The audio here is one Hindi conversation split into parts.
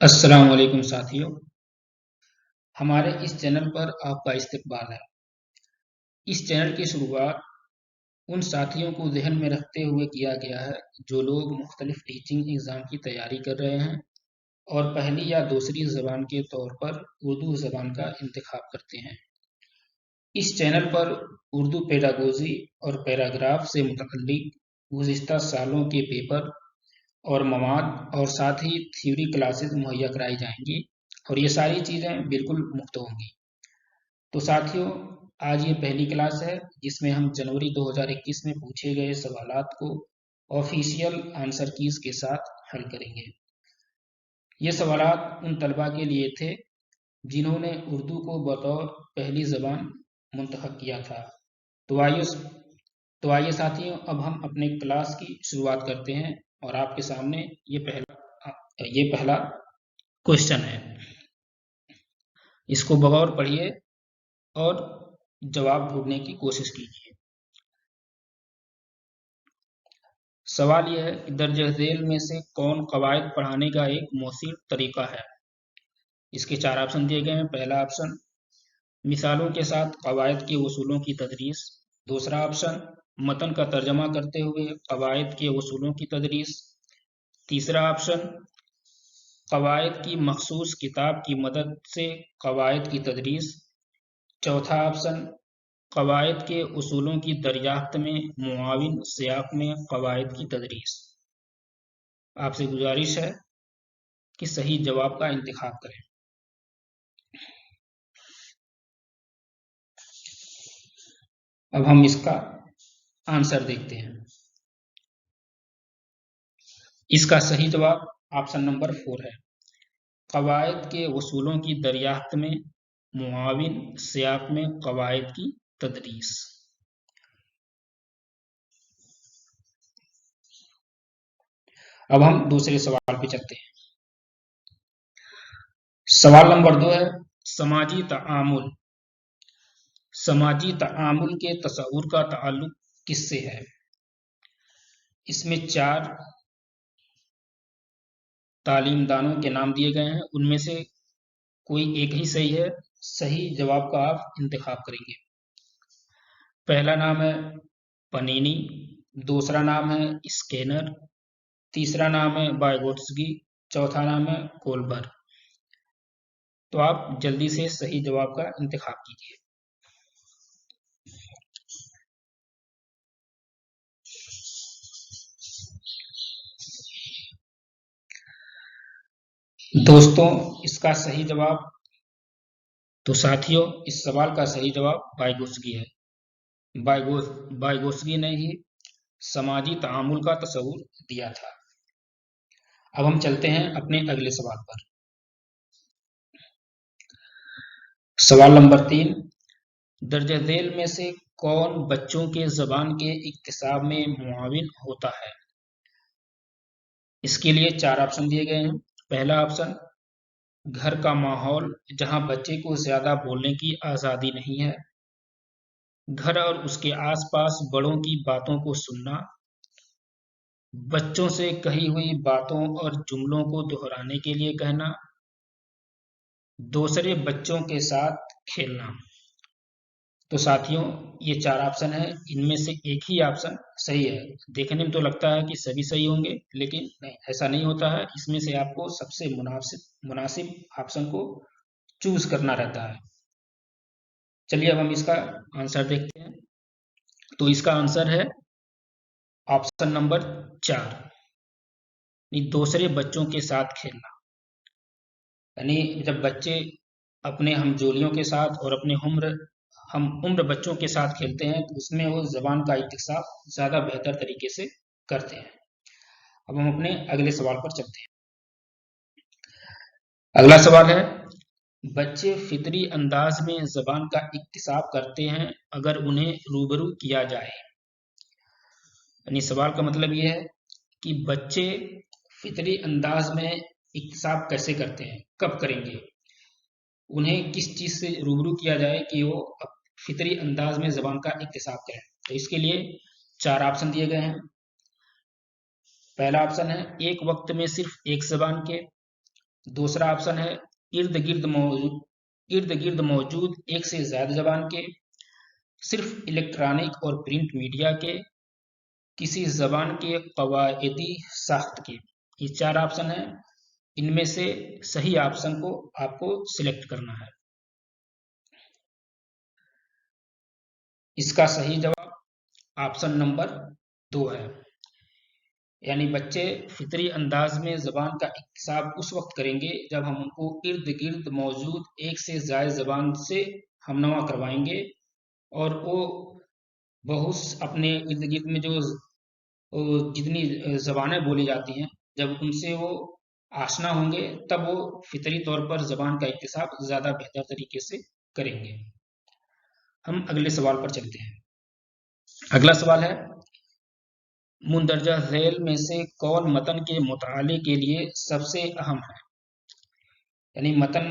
अस्सलाम वालेकुम साथियों, हमारे इस चैनल पर आपका इस्तकबाल है। इस चैनल की शुरुआत उन साथियों को ज़हन में रखते हुए किया गया है जो लोग मुख्तलिफ टीचिंग एग्ज़ाम की तैयारी कर रहे हैं और पहली या दूसरी ज़बान के तौर पर उर्दू ज़बान का इंतखाब करते हैं। इस चैनल पर उर्दू पेडागोजी और पैराग्राफ से मुतअल्लिक़ गुज़िश्ता सालों के पेपर और मवाद और साथ ही थ्योरी क्लासेस मुहैया कराई जाएंगी और ये सारी चीज़ें बिल्कुल मुफ्त होंगी। तो साथियों, आज ये पहली क्लास है जिसमें हम जनवरी 2021 में पूछे गए सवालात को ऑफिशियल आंसर कीज के साथ हल करेंगे। ये सवालात उन तलबा के लिए थे जिन्होंने उर्दू को बतौर पहली ज़बान मुंतखब किया था। तो आइए तो आइए साथियों, अब हम अपने क्लास की शुरुआत करते हैं और आपके सामने ये पहला क्वेश्चन है। इसको बगौर पढ़िए और जवाब ढूंढने की कोशिश कीजिए। सवाल यह है कि दर्ज झेल में से कौन कवायद पढ़ाने का एक मौसूर तरीका है। इसके चार ऑप्शन दिए गए हैं। पहला ऑप्शन, मिसालों के साथ कवायद के उसूलों की तदरीस। दूसरा ऑप्शन, मतन का तर्जमा करते हुए कवायद के उसूलों की तदरीस। तीसरा ऑप्शन, कवायद की मखसूस किताब की मदद से कवायद की तदरीस। चौथा ऑप्शन, कवायद के उसूलों की दरियाफ्त में मुआविन सियाक में कवायद की तदरीस। आपसे गुजारिश है कि सही जवाब का इंतखाब करें। अब हम इसका आंसर देखते हैं। इसका सही जवाब ऑप्शन नंबर 4 है। कवायद के उसूलों की दरियाफ्त में मुआविन सियाक में कवायद की तदरीस। अब हम दूसरे सवाल पे चलते हैं। सवाल नंबर 2 है, समाजी तआमुल। समाजी तआमुल के तसव्वुर का ताल्लुक किससे है। इसमें 4 तालीमदानों के नाम दिए गए हैं, उनमें से कोई एक ही सही है। सही जवाब का आप इंतखाब करेंगे। पहला नाम है पनीनी, दूसरा नाम है स्कैनर, तीसरा नाम है वाइगोट्स्की, चौथा नाम है कोलबर। तो आप जल्दी से सही जवाब का इंतखाब कीजिए। दोस्तों, इसका सही जवाब, तो साथियों, इस सवाल का सही जवाब वाइगोट्स्की है। वाइगोट्स्की ने ही समाजी तामुल का तस्वुर दिया था। अब हम चलते हैं अपने अगले सवाल पर। सवाल नंबर 3, दर्ज झेल में से कौन बच्चों के ज़बान के इक्तिसाब में मुआविन होता है। इसके लिए 4 ऑप्शन दिए गए हैं। पहला ऑप्शन, घर का माहौल जहां बच्चे को ज्यादा बोलने की आज़ादी नहीं है। घर और उसके आसपास बड़ों की बातों को सुनना, बच्चों से कही हुई बातों और जुमलों को दोहराने के लिए कहना, दूसरे बच्चों के साथ खेलना। तो साथियों, ये 4 ऑप्शन हैं, इनमें से एक ही ऑप्शन सही है। देखने में तो लगता है कि सभी सही होंगे, लेकिन नहीं, ऐसा नहीं होता है। इसमें से आपको सबसे मुनासिब ऑप्शन को चूज करना रहता है। चलिए अब हम इसका आंसर देखते हैं। तो इसका आंसर है ऑप्शन नंबर 4, दूसरे बच्चों के साथ खेलना। यानी जब बच्चे अपने हमजोलियों के साथ और अपने हम उम्र बच्चों के साथ खेलते हैं तो उसमें वो जबान का इक्तिसाब ज्यादा बेहतर तरीके से करते हैं। अब हम अपने अगले सवाल पर चलते हैं। अगला सवाल है, बच्चे फितरी अंदाज में जबान का इक्तिसाब करते हैं अगर उन्हें रूबरू किया जाए। यानी सवाल का मतलब ये है कि बच्चे फितरी अंदाज में इक्तिसाब कैसे करते हैं, कब करेंगे, उन्हें किस चीज से रूबरू किया जाए कि वो फितरी अंदाज में जबान का इक्तिसाब करें। तो इसके लिए 4 ऑप्शन दिए गए हैं। पहला ऑप्शन है, एक वक्त में सिर्फ एक जबान के। दूसरा ऑप्शन है इर्द गिर्द मौजूद एक से ज्यादा जबान के, सिर्फ इलेक्ट्रॉनिक और प्रिंट मीडिया के, किसी जबान के कवायदी साख्त के। ये चार ऑप्शन है, इनमें से सही ऑप्शन को आपको सिलेक्ट करना है। इसका सही जवाब ऑप्शन नंबर 2 है, यानी बच्चे फितरी अंदाज में जबान का इक्तिसाब उस वक्त करेंगे जब हम उनको इर्द गिर्द मौजूद एक से ज्यादा जबान से हमनवा करवाएंगे, और वो बहुत अपने इर्द गिर्द में जो जितनी जबानें बोली जाती हैं, जब उनसे वो आशना होंगे तब वो फितरी तौर पर जबान का इक्तिसाब ज्यादा बेहतर तरीके से करेंगे। हम अगले सवाल पर चलते हैं। अगला सवाल है, मुंदरजा झैल में से कौन मतन के मुताले के लिए सबसे अहम है? यानी मतन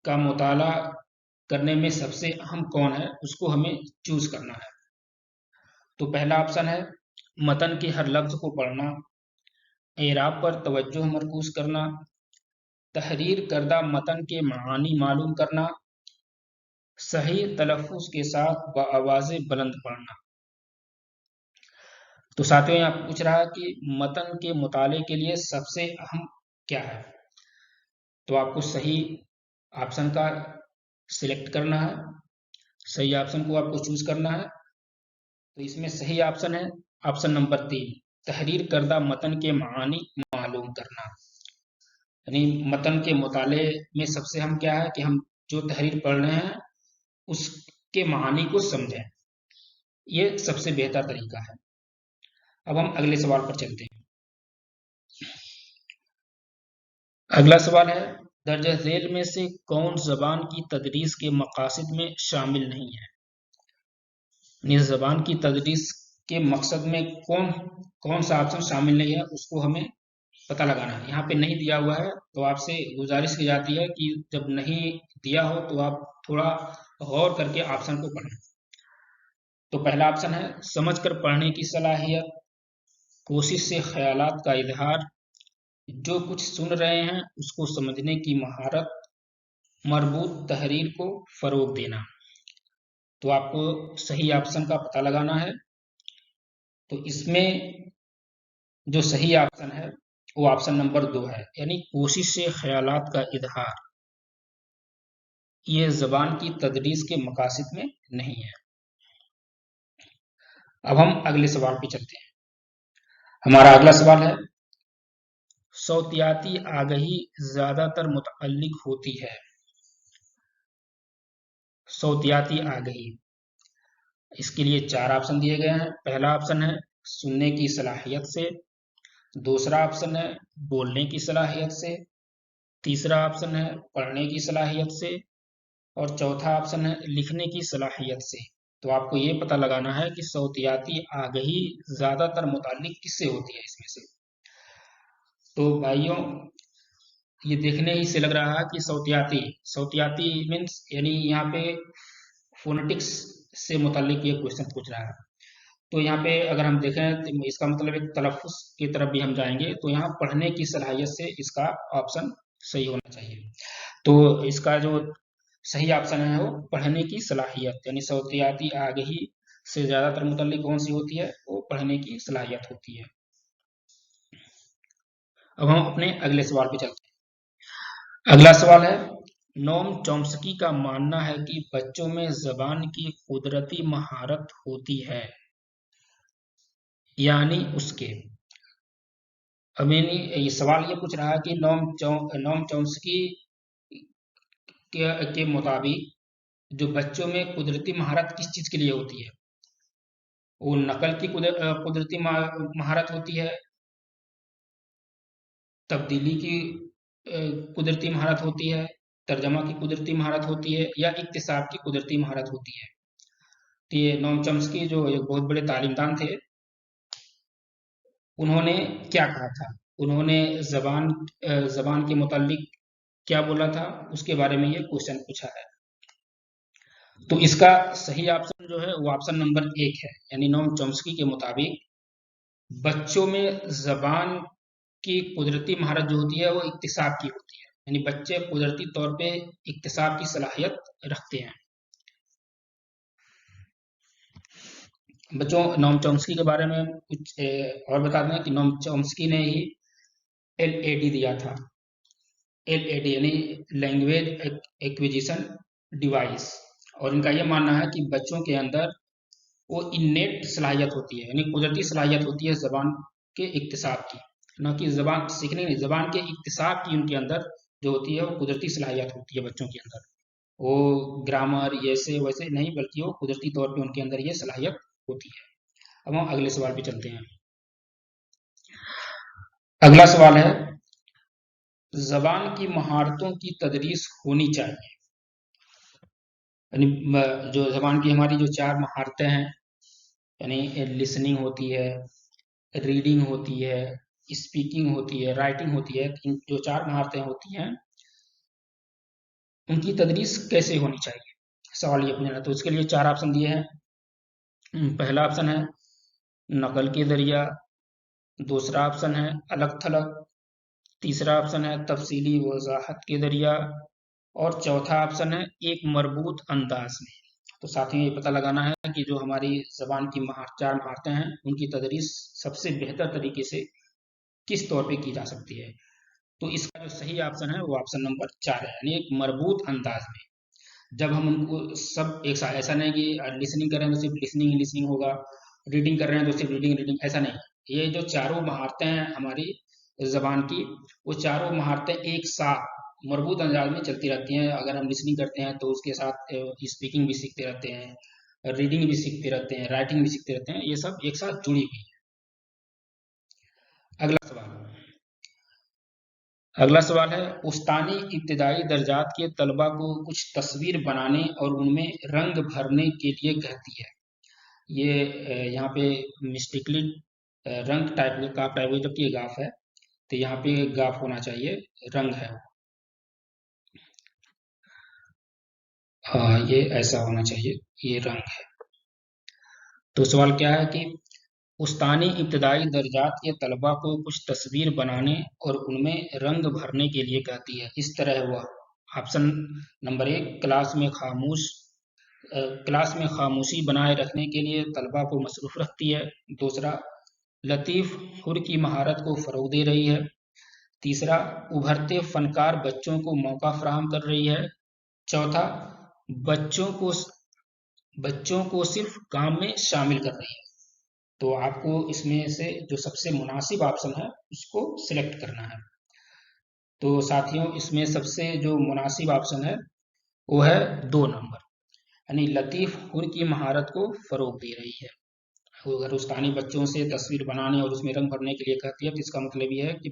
का मुताला करने में सबसे अहम कौन है, उसको हमें चूज करना है। तो पहला ऑप्शन है मतन के हर लफ्ज को पढ़ना, एराब पर तवज्जो मरकूज करना, तहरीर करदा मतन के मानी मालूम करना, सही तलफ़ुज़ के साथ बआवाज़ बुलंद पढ़ना। तो साथियों यहाँ पूछ रहा है कि मतन के मुताले के लिए सबसे अहम क्या है, तो आपको सही ऑप्शन का सिलेक्ट करना है, सही ऑप्शन को आपको चूज करना है। तो इसमें सही ऑप्शन है ऑप्शन नंबर 3, तहरीर करदा मतन के मानी मालूम करना। यानी मतन के मुताले में सबसे अहम क्या है कि हम जो तहरीर पढ़ रहे हैं उसके मानी को समझें, ये सबसे बेहतर तरीका है। अब हम अगले सवाल पर चलते हैं। अगला सवाल है, दर्ज झैल में से कौन जबान की तदरीस के मकासद में शामिल नहीं है? इस जबान की तदरीस के मकसद में कौन कौन सा ऑप्शन शामिल नहीं है, उसको हमें पता लगाना है। यहाँ पे नहीं दिया हुआ है तो आपसे गुजारिश की जाती है कि जब नहीं दिया हो तो आप थोड़ा गौर करके ऑप्शन को पढ़ें। तो पहला ऑप्शन है समझकर पढ़ने की सलाहियत, कोशिश से ख्यालात का इजहार, जो कुछ सुन रहे हैं उसको समझने की महारत, मरबूत तहरीर को फरोग देना। तो आपको सही ऑप्शन का पता लगाना है। तो इसमें जो सही ऑप्शन है वो ऑप्शन नंबर 2 है, यानी कोशिश से ख्यालात का इजहार, ये जबान की तदरीस के मकासद में नहीं है। अब हम अगले सवाल पे चलते हैं। हमारा अगला सवाल है, सौतियाती आगही ज्यादातर मुतअल्लिक होती है। सौतियाती आगही, इसके लिए 4 ऑप्शन दिए गए हैं। पहला ऑप्शन है सुनने की सलाहियत से, दूसरा ऑप्शन है बोलने की सलाहियत से, तीसरा ऑप्शन है पढ़ने की सलाहियत से, और चौथा ऑप्शन है लिखने की सलाहियत से। तो आपको ये पता लगाना है कि सौतियाती आगही ज्यादातर मुताल्लिक किससे होती है इसमें से। तो भाइयों, ये देखने ही से लग रहा है कि सौतियाती मीन्स यानी यहाँ पे फोनेटिक्स से मुताल्लिक ये क्वेश्चन पूछ रहा है। तो यहाँ पे अगर हम देखें तो इसका मतलब एक तलफ़ुज़ की तरफ भी हम जाएंगे, तो यहाँ पढ़ने की सलाहियत से इसका ऑप्शन सही होना चाहिए। तो इसका जो सही ऑप्शन है वो पढ़ने की सलाहियत, यानी सौतियाती आगही से ज्यादातर मुतल्लिक कौन सी होती है, वो पढ़ने की सलाहियत होती है। अब हम अपने अगले सवाल पे चलते हैं। अगला सवाल है, नोम चॉम्स्की का मानना है कि बच्चों में जबान की कुदरती महारत होती है, यानी उसके। अब ये सवाल ये पूछ रहा है कि नोम चॉम्स्की के मुताबिक जो बच्चों में कुदरती महारत किस चीज के लिए होती है, वो नकल की कुदरती महारत होती है, तब्दीली की कुदरती महारत होती है, तर्जमा की कुदरती महारत होती है, या इक्तिसाब की कुदरती महारत होती है। तो ये नोम चॉम्स्की जो एक बहुत बड़े तालीमदान थे, उन्होंने क्या कहा था, उन्होंने जबान के मुतालिक क्या बोला था, उसके बारे में ये क्वेश्चन पूछा है। तो इसका सही ऑप्शन जो है वो ऑप्शन नंबर 1 है, यानी नोम चॉम्स्की के मुताबिक बच्चों में जबान की कुदरती महारत जो होती है वो इक्तिसाब की होती है। यानी बच्चे कुदरती तौर पे इक्तिसाब की सलाहियत रखते हैं। बच्चों, नोम चॉम्स्की के बारे में कुछ और बता दें कि नोम चॉम्स्की ने ही LAD दिया था। LAD यानी लैंग्वेज एक्विजिशन डिवाइस, और इनका यह मानना है कि बच्चों के अंदर वो इन्नेट सलाहियत होती है, यानी कुदरती सलाहियत होती है जबान के इक्तिसाब की, न कि जबान सीखने नहीं, जबान के इक्तिसाब की उनके अंदर जो होती है वो कुदरती सलाहियत होती है बच्चों के अंदर। वो ग्रामर ऐसे वैसे नहीं, बल्कि वो कुदरती तौर पे उनके अंदर ये सलाहियत होती है। अब हम अगले सवाल पे चलते हैं। अगला सवाल है, जबान की महारतों की तदरीस होनी चाहिए। यानी जो जबान की हमारी जो 4 महारतें हैं, यानी लिसनिंग होती है, रीडिंग होती है, स्पीकिंग होती है, राइटिंग होती है, इन जो 4 महारतें होती हैं उनकी तदरीस कैसे होनी चाहिए, सवाल ये पूछना है। तो इसके लिए 4 ऑप्शन दिए हैं। पहला ऑप्शन है नकल के जरिया, दूसरा ऑप्शन है अलग थलग, तीसरा ऑप्शन है तफसीली वजाहत के जरिया, और चौथा ऑप्शन है एक मरबूत अंदाज में। तो साथियों, ये पता लगाना है कि जो हमारी जबान की 4 महारतें हैं उनकी तदरीस सबसे बेहतर तरीके से किस तौर पे की जा सकती है। तो इसका जो सही ऑप्शन है वो ऑप्शन नंबर 4 है, यानी एक मरबूत अंदाज में। जब हम उनको सब एक साथ, ऐसा नहीं कि लिसनिंग कर रहे हैं तो सिर्फ लिसनिंग ही लिसनिंग होगा, रीडिंग कर रहे हैं तो सिर्फ रीडिंग रीडिंग, ऐसा नहीं। ये जो चारों महारतें हैं हमारी जबान की, वो चारों महारतें एक साथ मरबूत अंदाज में चलती रहती हैं। अगर हम लिसनिंग करते हैं तो उसके साथ स्पीकिंग भी सीखते रहते हैं, रीडिंग भी सीखते रहते हैं, राइटिंग भी सीखते रहते हैं, ये सब एक साथ जुड़ी हुई है। अगला सवाल, अगला सवाल है, उस्तानी इब्तिदाई दर्जात के तलबा को कुछ तस्वीर बनाने और उनमें रंग भरने के लिए कहती है। ये यहाँ पे मिस्टेकली रंग टाइप का टाइप, जबकि ये गाफ है, तो यहाँ पे गाफ होना चाहिए, रंग है। हाँ, ये ऐसा होना चाहिए, ये रंग है। तो सवाल क्या है कि उस्तानी इब्तिदाई दर्जात के तलबा को कुछ तस्वीर बनाने और उनमें रंग भरने के लिए कहती है। इस तरह हुआ। ऑप्शन नंबर 1, क्लास में खामोशी बनाए रखने के लिए तलबा को मसरूफ रखती है। दूसरा, लतीफ़ हुर की महारत को फ़रोग़ दे रही है। तीसरा, उभरते फनकार बच्चों को मौका फराहम कर रही है। चौथा, बच्चों को बच्चों को सिर्फ काम में शामिल कर रही है। तो आपको इसमें से जो सबसे मुनासिब ऑप्शन है उसको सिलेक्ट करना है। तो साथियों, इसमें सबसे जो मुनासिब ऑप्शन है वो है 2 नंबर, यानी लतीफ़ हुर की महारत को फ़रोग़ दे रही है। अगर उस्तानी बच्चों से तस्वीर बनाने और उसमें रंग भरने के लिए कहती है तो इसका मतलब ये है कि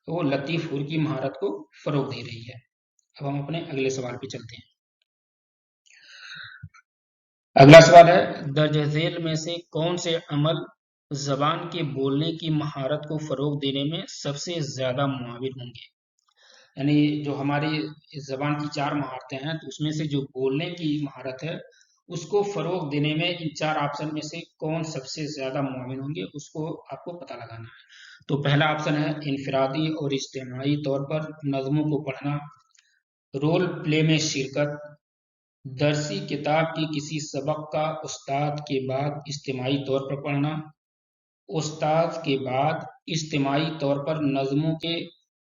वो लतीफ़ हुर की महारत को फ़रोग़ दे रही है। अब हम अपने अगले सवाल पे चलते हैं। अगला सवाल है, दर्ज झेल में से कौन से अमल जबान के बोलने की महारत को फ़रोग़ देने में सबसे ज़्यादा मुआविन होंगे। यानी जो हमारी जबान की 4 महारतें हैं, तो उसमें से जो बोलने की महारत है उसको फ़रोग़ देने में इन 4 ऑप्शन में से कौन सबसे ज़्यादा मुआविन होंगे, उसको आपको पता लगाना है। तो पहला ऑप्शन है इनफरादी और इज्तिमाई तौर पर नज़्मों को पढ़ना, रोल प्ले में शिरकत, दरसी किताब की किसी सबक का उस्ताद के बाद इज्तिमाई तौर पर पढ़ना, उस्ताद के बाद इज्तिमाई तौर पर नज़्मों के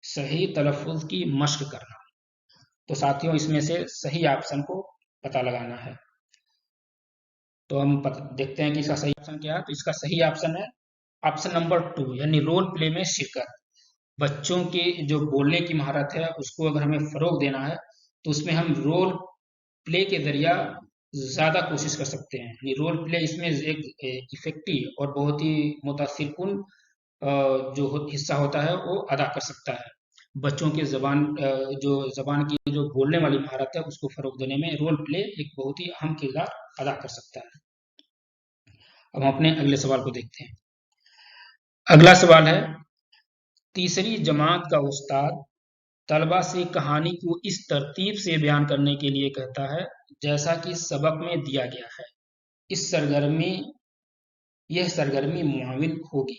सही तलफ़्फ़ुज़ की मश्क करना। तो साथियों, इसमें से सही ऑप्शन को पता लगाना है। तो हम देखते हैं कि इसका सही ऑप्शन क्या है। तो इसका सही ऑप्शन है ऑप्शन नंबर 2, यानी रोल प्ले में शिरकत। बच्चों की जो बोलने की महारत है उसको अगर हमें फ़रोग़ देना है तो उसमें हम रोल प्ले के जरिया ज़्यादा कोशिश कर सकते हैं। यानी रोल प्ले इसमें एक इफेक्टिव और बहुत ही मुतासिरकुन जो हिस्सा होता है वो अदा कर सकता है। बच्चों के जो ज़बान की जो बोलने वाली महारत है उसको फ़रोग़ देने में रोल प्ले एक बहुत ही अहम किरदार अदा कर सकता है। अब हम अपने अगले सवाल को देखते हैं। अगला सवाल है, तीसरी जमात का उस्ताद तलबा से कहानी को इस तरतीब से बयान करने के लिए कहता है जैसा कि सबक में दिया गया है। यह सरगर्मी मुआविन होगी।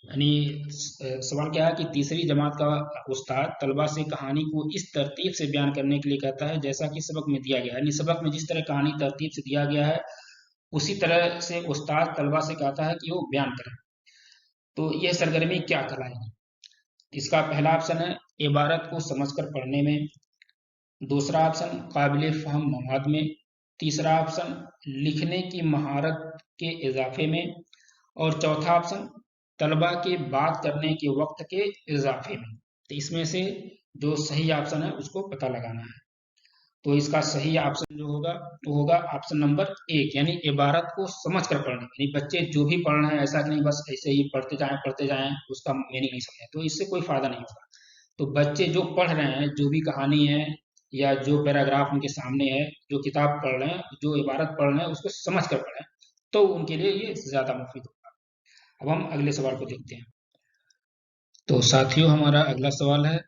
यानी सवाल क्या है कि तीसरी जमात का उस्ताद तलबा से कहानी को इस तरतीब से बयान करने के लिए कहता है जैसा कि सबक में दिया गया है। यानी सबक में जिस तरह कहानी तरतीब से दिया गया है उसी तरह से उस्ताद तलबा से कहता है कि वो बयान करें। तो यह सरगर्मी क्या कहलाएगी? इसका पहला ऑप्शन है इबारत को समझकर पढ़ने में। दूसरा ऑप्शन काबिल फहम मवाद में। तीसरा ऑप्शन लिखने की महारत के इजाफे में। और चौथा ऑप्शन तलबा के बात करने के वक्त के इजाफे में। तो इसमें से जो सही ऑप्शन है उसको पता लगाना है। तो इसका सही ऑप्शन जो होगा वो होगा ऑप्शन नंबर एक, यानी इबारत को समझ कर पढ़ना। यानी बच्चे जो भी पढ़ रहे हैं ऐसा नहीं बस ऐसे ही पढ़ते जाएं उसका मीनिंग नहीं समझे, तो इससे कोई फायदा नहीं होगा। तो बच्चे जो पढ़ रहे हैं, जो भी कहानी है या जो पैराग्राफ उनके सामने है, जो किताब पढ़ रहे हैं, जो इबारत पढ़ रहे हैं उसको समझ कर पढ़ें, तो उनके लिए ये ज्यादा मुफीद होगा। अब हम अगले सवाल को देखते हैं। तो साथियों हमारा अगला सवाल है,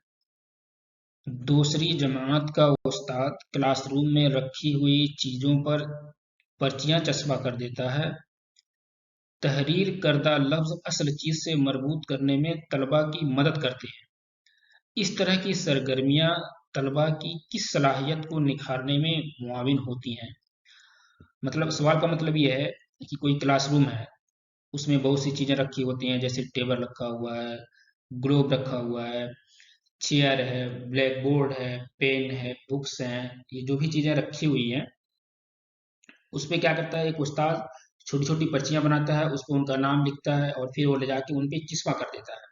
दूसरी जमात का उस्ताद क्लासरूम में रखी हुई चीजों पर पर्चियां चस्पा कर देता है। तहरीर करदा लफ्ज असल चीज से मरबूत करने में तलबा की मदद करते हैं। इस तरह की सरगर्मियां तलबा की किस सलाहियत को निखारने में मुआविन होती हैं? मतलब सवाल का मतलब ये है कि कोई क्लासरूम है, उसमें बहुत सी चीजें रखी होती हैं, जैसे टेबल रखा हुआ है, ग्लोब रखा हुआ है, चेयर है, ब्लैक बोर्ड है, पेन है, बुक्स हैं, ये जो भी चीजें रखी हुई हैं उस पे क्या करता है एक उस्ताद, छोटी छोटी पर्चियां बनाता है, उस पर उनका नाम लिखता है और फिर वो ले जाके उन पे चिस्पा कर देता है।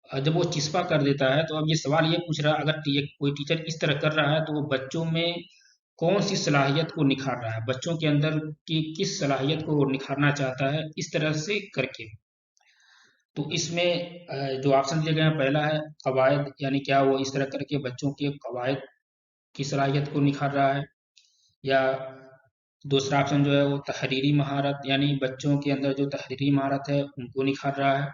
और जब वो चिस्पा कर देता है तो अब ये सवाल ये पूछ रहा है, अगर कोई टीचर इस तरह कर रहा है तो वो बच्चों में कौन सी सलाहियत को निखार रहा है, बच्चों के अंदर की किस सलाहियत को वो निखारना चाहता है इस तरह से करके। तो इसमें जो ऑप्शन दिए गए हैं, पहला है कवायद, यानी क्या वो इस तरह करके बच्चों के कवायद की सलाहियत को निखार रहा है। या दूसरा ऑप्शन जो है वो तहरीरी महारत, यानी बच्चों के अंदर जो तहरीरी महारत है उनको निखार रहा है।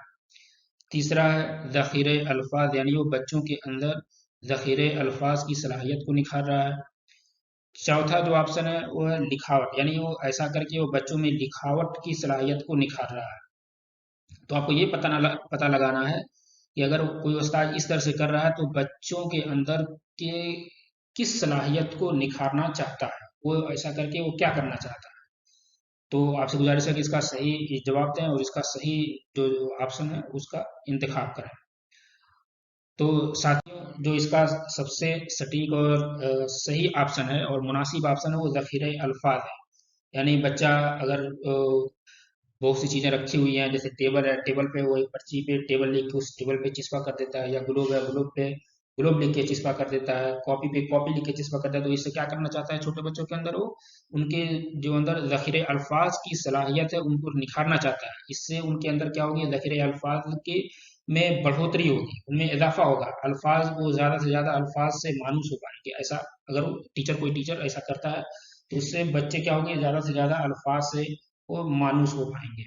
तीसरा है ज़ख़ीरे अल्फाज, यानी वो बच्चों के अंदर ज़ख़ीरे अल्फाज की सलाहियत को निखार रहा है। चौथा जो ऑप्शन है वो है लिखावट, यानी वो ऐसा करके वो बच्चों में लिखावट की सलाहियत को निखार रहा है। तो आपको ये पता लगाना है कि अगर कोई उस्ताद इस तरह से कर रहा है तो बच्चों के अंदर के किस सलाहियत को निखारना चाहता है, वो ऐसा करके वो क्या करना चाहता है। तो आपसे गुजारिश है कि इसका सही जवाब दें और इसका सही जो ऑप्शन है उसका इंतखाब करें। तो साथियों जो इसका सबसे सटीक और सही ऑप्शन है और मुनासिब ऑप्शन है वो ज़ख़ीरे अल्फाज है। यानी बच्चा अगर बहुत सी चीजें रखी हुई हैं, जैसे टेबल है, टेबल पे वो एक पर्ची पे टेबल लिख के उस टेबल पे चिस्पा कर देता है, या ग्लोब है, ग्लोब पे ग्लोब लिख के चिस्पा कर देता है, कॉपी पे कॉपी लिख के चिस्पा करता है। तो इससे क्या करना चाहता है छोटे बच्चों के अंदर, वो उनके जो अंदर ज़ख़ीरे अल्फाज की सलाहियत है उनको निखारना चाहता है। इससे उनके अंदर क्या होगी, ज़ख़ीरे अल्फाज के में बढ़ोतरी होगी, उनमें इजाफा होगा, अल्फाज वो ज़्यादा से ज़्यादा अल्फाज से मानूस हो पाएंगे। ऐसा अगर कोई टीचर ऐसा करता है तो उससे बच्चे क्या होंगे, ज़्यादा से ज़्यादा अल्फाज से वो मानूस हो पाएंगे।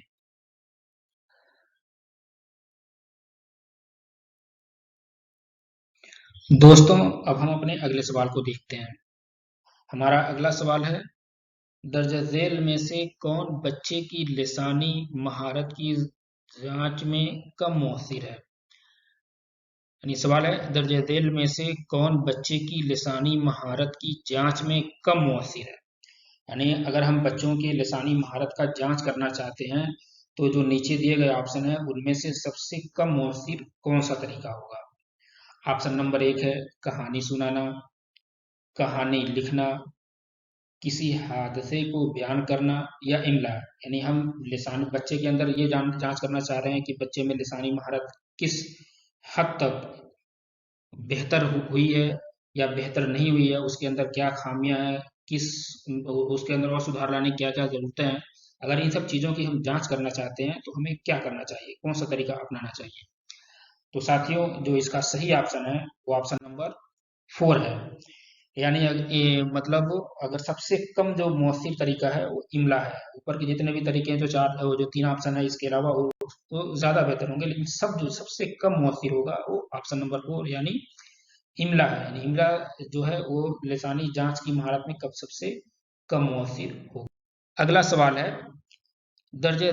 दोस्तों अब हम अपने अगले सवाल को देखते हैं। हमारा अगला सवाल है, दर्ज झेल में से कौन बच्चे की लिसानी महारत की जांच में कम मुअस्सिर है? यानी सवाल है, दर्ज झेल में से कौन बच्चे की लिसानी महारत की जांच में कम मुअस्सिर है? यानी अगर हम बच्चों की लिसानी महारत का जांच करना चाहते हैं तो जो नीचे दिए गए ऑप्शन है उनमें से सबसे कम मुअस्सिर कौन सा तरीका होगा? ऑप्शन नंबर एक है कहानी सुनाना, कहानी लिखना, किसी हादसे को बयान करना, या इमला। यानी हम लिसान बच्चे के अंदर ये जांच करना चाह रहे हैं कि बच्चे में लिसानी महारत किस हद तक बेहतर हुई है या बेहतर नहीं हुई है, उसके अंदर क्या खामियां हैं, किस उसके अंदर और सुधार लाने की क्या क्या जरूरतें हैं। अगर इन सब चीजों की हम जांच करना चाहते हैं तो हमें क्या करना चाहिए, कौन सा तरीका अपनाना चाहिए? तो साथियों जो इसका सही ऑप्शन है वो ऑप्शन नंबर फोर है। यानी मतलब अगर सबसे कम जो मौसर तरीका है वो इमला है। ऊपर के जितने भी तरीके हैं, जो चार वो जो तीन ऑप्शन है इसके अलावा वो ज्यादा बेहतर होंगे, लेकिन सब जो सबसे कम मौसर होगा वो ऑप्शन नंबर फोर यानी इमला है। यानी इमला जो है वो लिसानी जांच की महारत में कब सबसे कम मौसर होगा। अगला सवाल है, दर्ज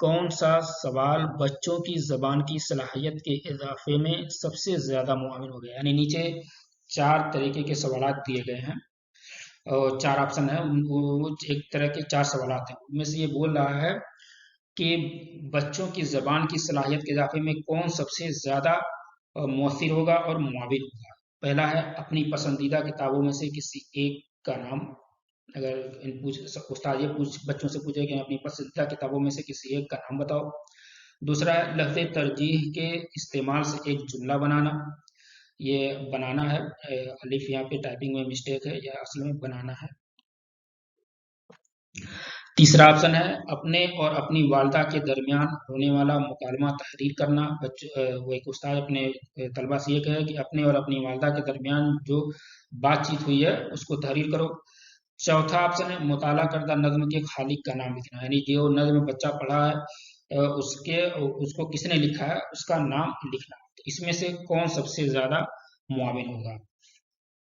कौन सा सवाल बच्चों की जबान की सलाहियत के इजाफे में सबसे ज्यादा मुआविन हो गया? यानी नीचे 4 तरीके के सवाल दिए गए हैं और 4 ऑप्शन है, वो एक तरह के 4 सवाल हैं। उनमें से ये बोल रहा है कि बच्चों की जबान की सलाहियत के इजाफे में कौन सबसे ज्यादा मौसिर होगा और मुआविन होगा। पहला है अपनी पसंदीदा किताबों में से किसी एक का नाम। अगर उस्ताद ये बच्चों से पूछे कि अपनी पसंदीदा किताबों में से किसी एक का नाम बताओ। दूसरा है लफ्ज़ तरजीह के इस्तेमाल से एक जुमला बनाना। ये बनाना है, अलिफ यहाँ पे टाइपिंग में मिस्टेक है, यह असल में बनाना है। तीसरा ऑप्शन है अपने और अपनी वालदा के दरमियान होने वाला मुकालमा तहरीर करना। वो एक उस्ताद अपने तलबा से ये कहे कि अपने और अपनी वालदा के दरमियान जो बातचीत हुई है उसको तहरीर करो। चौथा ऑप्शन है मुताला करदा नज्म के खालिक का नाम लिखना, यानी जो नज्म बच्चा पढ़ा है उसको किसने लिखा है उसका नाम लिखना। तो इसमें से कौन सबसे ज्यादा मुआविन होगा?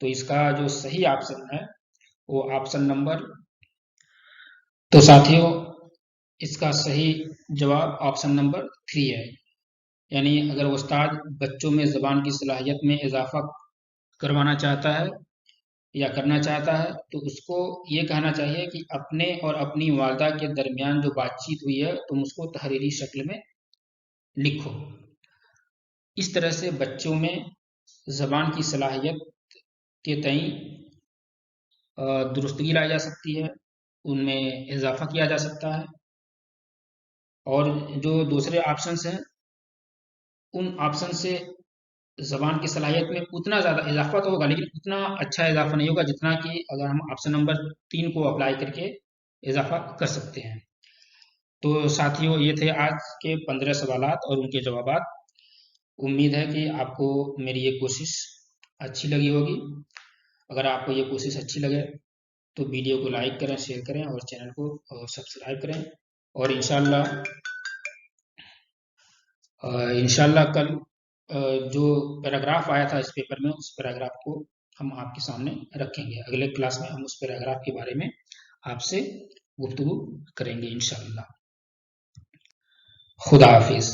तो इसका जो सही ऑप्शन है वो ऑप्शन नंबर, तो साथियों इसका सही जवाब ऑप्शन नंबर 3 है। यानी अगर उस्ताद बच्चों में ज़बान की सलाहियत में इजाफा करवाना चाहता है या करना चाहता है तो उसको ये कहना चाहिए कि अपने और अपनी वालदा के दरमियान जो बातचीत हुई है तुम उसको तहरीरी शक्ल में लिखो। इस तरह से बच्चों में ज़बान की सलाहियत के तई दुरुस्तगी लाई जा सकती है, उनमें इजाफा किया जा सकता है। और जो दूसरे ऑप्शंस हैं उन ऑप्शन से ज़बान की सलाहियत में उतना ज़्यादा इजाफा तो होगा लेकिन उतना अच्छा इजाफा नहीं होगा जितना कि अगर हम ऑप्शन नंबर 3 को अप्लाई करके इजाफा कर सकते हैं। तो साथियों ये थे आज के 15 सवालात और उनके जवाबात। उम्मीद है कि आपको मेरी ये कोशिश अच्छी लगी होगी। अगर आपको ये कोशिश अच्छी लगे तो वीडियो को लाइक करें, शेयर करें और चैनल को सब्सक्राइब करें। और इंशाल्लाह कल जो पैराग्राफ आया था इस पेपर में उस पैराग्राफ को हम आपके सामने रखेंगे। अगले क्लास में हम उस पैराग्राफ के बारे में आपसे गुफ्तगू करेंगे इंशाल्लाह। खुदा हाफिज।